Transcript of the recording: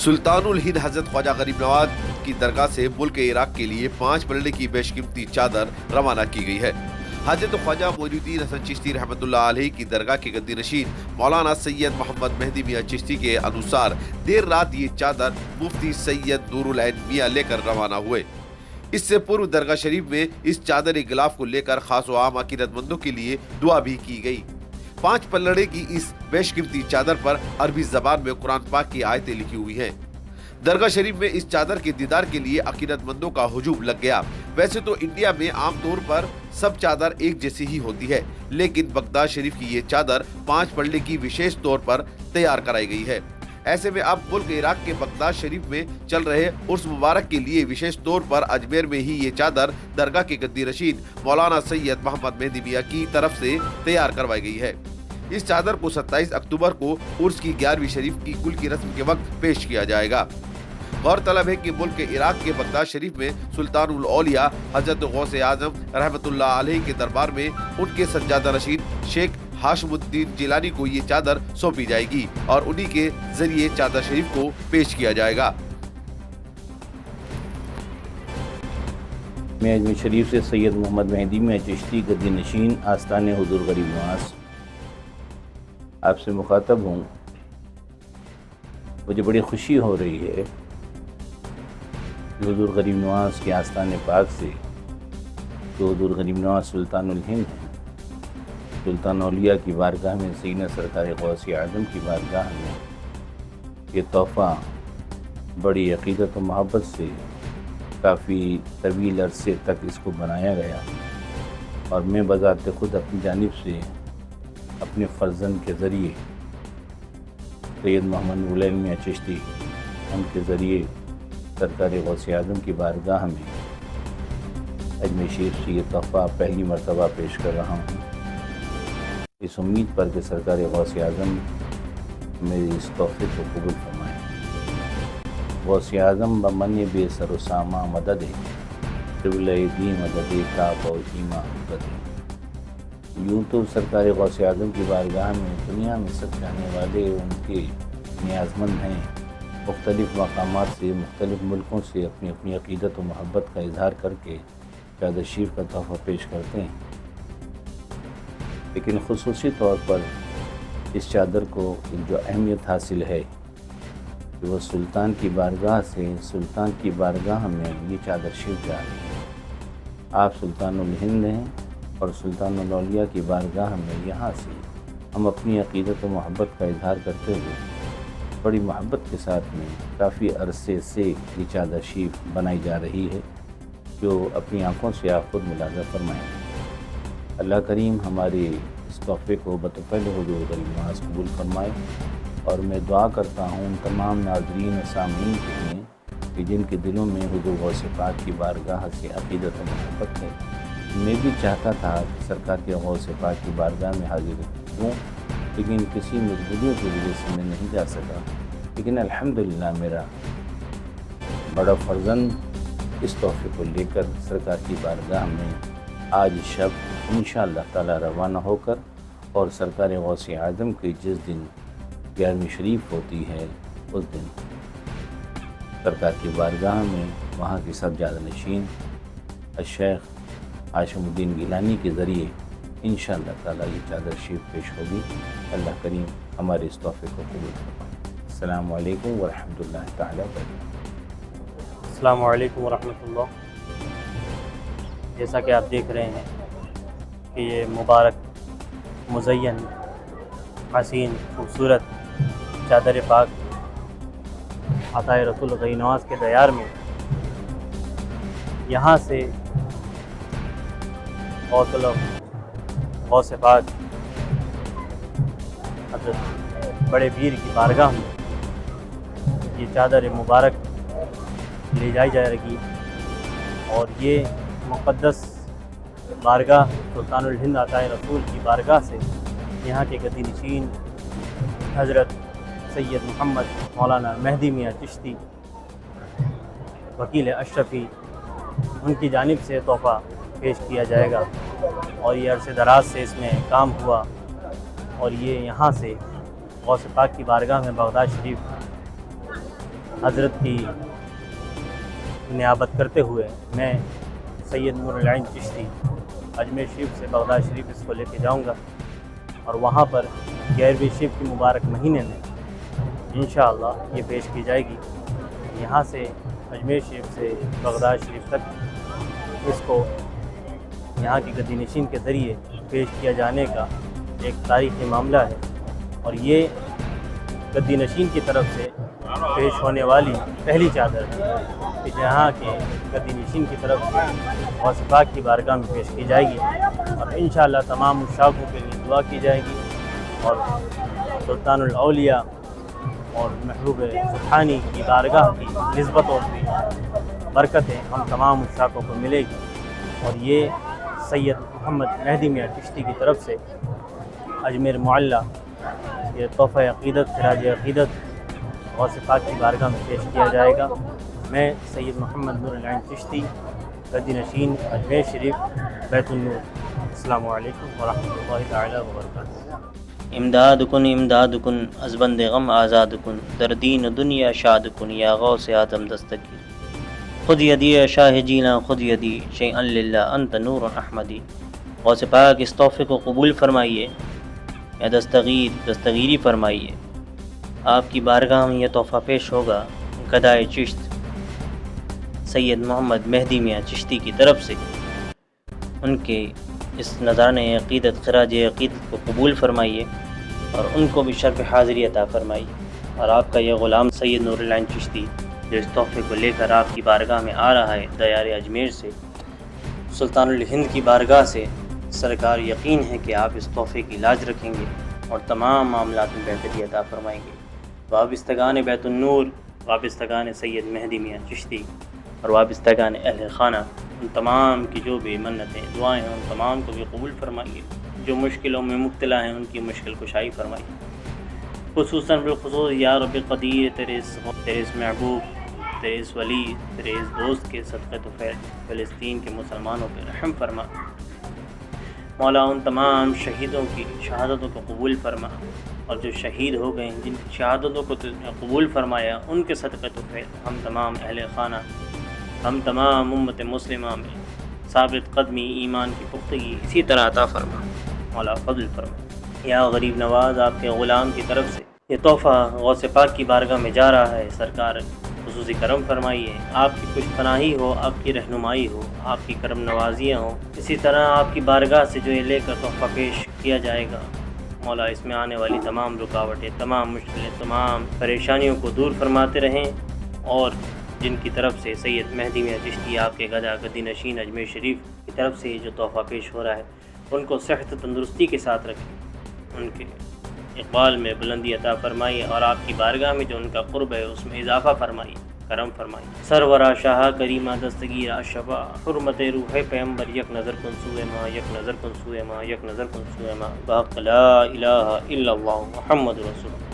सुल्तानुल हिंद हजरत ख्वाजा गरीब नवाज की दरगाह से मुल्क इराक के लिए 5 पलड़े की बेशकीमती चादर रवाना की गई है। हजरत ख्वाजा मोइनुद्दीन हसन चिश्ती रहमतुल्लाह अलैह की दरगाह के गद्दी नशीन मौलाना सैयद मोहम्मद मेहदी मियाँ चिश्ती के अनुसार देर रात ये चादर मुफ्ती सैयद नूरुल ऐन मियाँ लेकर रवाना हुए। इससे पूर्व दरगाह शरीफ में इस चादर गिलाफ को लेकर खास व आम अकीदतमंदों के लिए दुआ भी की गई। 5 पल्लड़े की इस बेशकीमती चादर पर अरबी जबान में कुरान पाक की आयतें लिखी हुई हैं। दरगाह शरीफ में इस चादर के दीदार के लिए अकीदतमंदों का हुजूम लग गया। वैसे तो इंडिया में आमतौर पर सब चादर एक जैसी ही होती है, लेकिन बगदाद शरीफ की ये चादर 5 पल्ले की विशेष तौर पर तैयार कराई गई है। ऐसे में अब मुल्क इराक के बगदाद शरीफ में चल रहे उर्स मुबारक के लिए विशेष तौर पर अजमेर में ही ये चादर दरगाह के गद्दी रशीद मौलाना सैयद मोहम्मद मेहदी मियाँ की तरफ से तैयार करवाई गई है। इस चादर को 27 अक्टूबर को उर्स की 11वीं शरीफ की कुल की रस्म के वक्त पेश किया जाएगा। गौरतलब है कि मुल्क इराक के बगदाद शरीफ में सुल्तानुल औलिया हजरत गौसे आजम रहमतुल्लाह अलैह के दरबार में उनके सज्जादा रशीद शेख हाशमुद्दीन जिलानी को ये चादर सौंपी जाएगी और उन्हीं के जरिए चादर शरीफ को पेश किया जाएगा। मैं अजमेर शरीफ से सैयद मोहम्मद मेहदी मियाँ चिश्ती गद्दी नशीन आस्ताने हुजूर गरीब नवाज आपसे मुखातब हूँ। मुझे बड़ी खुशी हो रही है कि हुजूर गरीब नवाज के आस्ताने पाक से जो हुजूर गरीब नवाज सुल्तानुल हिंद हैं, सुल्तान औलिया की बारगाह में सीना सरकार गौसे आज़म की बारगाह में ये तोहफ़ा बड़ी अक़ीदत व मोहब्बत से काफ़ी तवील अरसे तक इसको बनाया गया और मैं बज़ात ख़ुद अपनी जानिब से अपने फ़र्जंद के ज़रिए सैयद मोहम्मद नूरुल ऐन मियाँ चिश्ती उनके ज़रिए सरकार गौसे आज़म की बारगाह में अजमेर शरीफ से ये तोहफ़ा पहली मरतबा पेश कर रहा हूँ, इस उम्मीद पर कि सरकार गौसे आज़म मेरे इस तोहफ़े को कबूल फरमाएँ। गौसे आज़म बमन बेसर सामा मदद दी मदद का ईमा मदद। यूँ तो सरकार गौसे आज़म की बारगाह में दुनिया में सब चाहने वाले उनके न्याज़मंद हैं, मुख्तलिफ़ मकामात से मुख्तलिफ़ मुल्कों से अपनी अपनी अक़ीदत व मोहब्बत का इजहार करके चादर शरीफ का तोहफ़ा पेश करते हैं। लेकिन ख़ुसूसी तौर पर इस चादर को जो अहमियत हासिल है कि वह सुल्तान की बारगाह से सुल्तान की बारगाह में ये चादर शरीफ जा रही है। आप सुल्तानुल हिंद हैं और सुल्तानुल औलिया की बारगाह में यहाँ से हम अपनी अक़ीदत व मोहब्बत का इजहार करते हुए बड़ी मोहब्बत के साथ में काफ़ी अरसे से ये चादर शरीफ बनाई जा रही है, जो अपनी आँखों से आप खुद मुलाज़ा फरमाएँ। अल्लाह करीम हमारे इस तोहफ़े को बतौफ़ैल हुज़ूर गरीब नवाज कबूल फरमाए और मैं दुआ करता हूँ उन तमाम नाज़रीन और सामीन के लिए कि जिनके दिलों में हुज़ूर गौसे पाक की बारगाह से अक़ीदत व मोहब्बत है। मैं भी चाहता था कि सरकार के गौसे पाक की बारगाह में हाज़िर हूँ, लेकिन किसी मजबूरियों की वजह से मैं नहीं जा सका। लेकिन अल्हम्दुलिल्लाह मेरा बड़ा फ़र्जंद इस तोहफ़े को लेकर सरकार की बारगाह में आज शब इंशाअल्लाह ताला रवाना होकर और सरकार गौसे आज़म की जिस दिन 11वीं शरीफ होती है उस दिन सरकार की बारगाह में वहाँ की सज्जादा नशीन शेख हाशमुद्दीन गिलानी के ज़रिए इंशाअल्लाह ताला ये चादर शरीफ पेश होगी। अल्लाह करीम हमारे इस तोहफ़े को कबूल फरमाए। अस्सलामु अलैकुम व रहमतुल्लाहि तआला व बरकातहू। अस्सलामु अलैकुम व रहमतुल्लाह। जैसा कि आप देख रहे हैं कि ये मुबारक मुज़य्यन हसीन खूबसूरत चादर पाक अताए रसूल गरीब नवाज के दयार में यहाँ से गौसे पाक हज़रत बड़े पीर की बारगाह में ये चादर मुबारक ले जाई जाएगी और ये मुक़द्दस बारगाह सुल्तानुल हिंद अताए रसूल की बारगाह से यहाँ के गद्दी नशीन हज़रत सैयद मोहम्मद मौलाना मेहदी मियाँ चिश्ती वकील अशरफी उनकी जानिब से तोहफ़ा पेश किया जाएगा और ये अरसे दराज से इसमें काम हुआ और ये यहाँ से गौसे पाक की बारगाह में बगदाद शरीफ حضرت کی نیابت کرتے ہوئے میں سید نور العین چشتی اجمیر شریف سے بغداد شریف اس کو لے کے جاؤں گا، اور وہاں پر 11ویں شب کے مبارک مہینے میں انشاءاللہ یہ پیش کی جائے گی۔ یہاں سے اجمیر شریف سے بغداد شریف تک اس کو یہاں کی گدی نشین کے ذریعے پیش کیا جانے کا ایک تاریخی معاملہ ہے، اور یہ گدی نشین کی طرف سے پیش ہونے والی پہلی چادر ہے کہ جہاں کے گدی نشین کی طرف سے غوث پاک کی بارگاہ میں پیش کی جائے گی، اور انشاءاللہ تمام مشتاقوں کے لیے دعا کی جائے گی، اور سلطان الاولیاء اور محبوب سبحانی کی بارگاہ کی نسبت اور بھی برکتیں ہم تمام مشتاقوں کو ملے گی، اور یہ سید محمد مہدی میاں چشتی کی طرف سے اجمیر معلیٰ یہ تحفہ عقیدت خراج عقیدت غوث پاک کی بارگاہ میں پیش کیا جائے گا۔ میں سید محمد نور العین چشتی، گدی نشین اجمیر شریف بیت النور۔ السلام علیکم ورحمۃ اللہ تعالی وبرکاتہ۔ امداد کن امداد کن از بند غم آزاد کن، در دین و دنیا شاد کن یا غوث آدم دستگیر، خود یدی شاہ جینا خود یدی شیئا للہ انت نور احمدی۔ غوث پاک اس تحفے کو قبول فرمائیے یا دستگیری فرمائیے۔ آپ کی بارگاہ میں یہ تحفہ پیش ہوگا گدائے چشت سید محمد مہدی میاں چشتی کی طرف سے۔ ان کے اس نذرانے عقیدت خراج عقیدت کو قبول فرمائیے اور ان کو بھی شرف حاضری عطا فرمائیے۔ اور آپ کا یہ غلام سید نور العین چشتی جو اس تحفے کو لے کر آپ کی بارگاہ میں آ رہا ہے دیار اجمیر سے، سلطان الہند کی بارگاہ سے، سرکار یقین ہے کہ آپ اس تحفے کی لاج رکھیں گے اور تمام معاملات میں بہتری عطا فرمائیں گے۔ وابستگان بیت النور، وابستگان سید مہدی میاں چشتی اور وابستگان اہل خانہ، ان تمام کی جو بھی منتیں دعائیں ہیں ان تمام کو بھی قبول فرمائیے۔ جو مشکلوں میں مبتلا ہیں ان کی مشکل کشائی فرمائیے۔ خصوصاً بالخصوص یا رب قدیر تیرے اس محبوب، تیرے اس ولی، تیرے اس دوست کے صدقے تو فلسطین کے مسلمانوں پہ رحم فرما۔ مولا ان تمام شہیدوں کی شہادتوں کو قبول فرما، اور جو شہید ہو گئے ہیں جن کی شہادتوں کو قبول فرمایا ان کے صدقے تو ہم تمام اہل خانہ، ہم تمام امت مسلمہ میں ثابت قدمی ایمان کی پختگی اسی طرح عطا فرما۔ مولا فضل فرما۔ یا غریب نواز، آپ کے غلام کی طرف سے یہ تحفہ غوث پاک کی بارگاہ میں جا رہا ہے، سرکار خصوصی کرم فرمائیے، آپ کی کچھ پناہی ہو، آپ کی رہنمائی ہو، آپ کی کرم نوازیاں ہوں۔ اسی طرح آپ کی بارگاہ سے جو یہ لے کر تحفہ پیش کیا جائے گا، مولا اس میں آنے والی تمام رکاوٹیں، تمام مشکلیں، تمام پریشانیوں کو دور فرماتے رہیں، اور جن کی طرف سے سید مہدی میاں چشتی آپ کے گدی نشین اجمیر شریف کی طرف سے جو تحفہ پیش ہو رہا ہے ان کو صحت و تندرستی کے ساتھ رکھیں، ان کے اقبال میں بلندی عطا فرمائیے، اور آپ کی بارگاہ میں جو ان کا قرب ہے اس میں اضافہ فرمائیے، کرم فرمائیے۔ سرورا شاہ کریمہ دستگیر اشفا، حرمت روح پیغمبر، یک نظر کن سوئے ماں، یک نظر کن سوئے ماں، یک نظر کن سوئے ماں، بحق لا الہ الا اللہ محمد رسول اللہ۔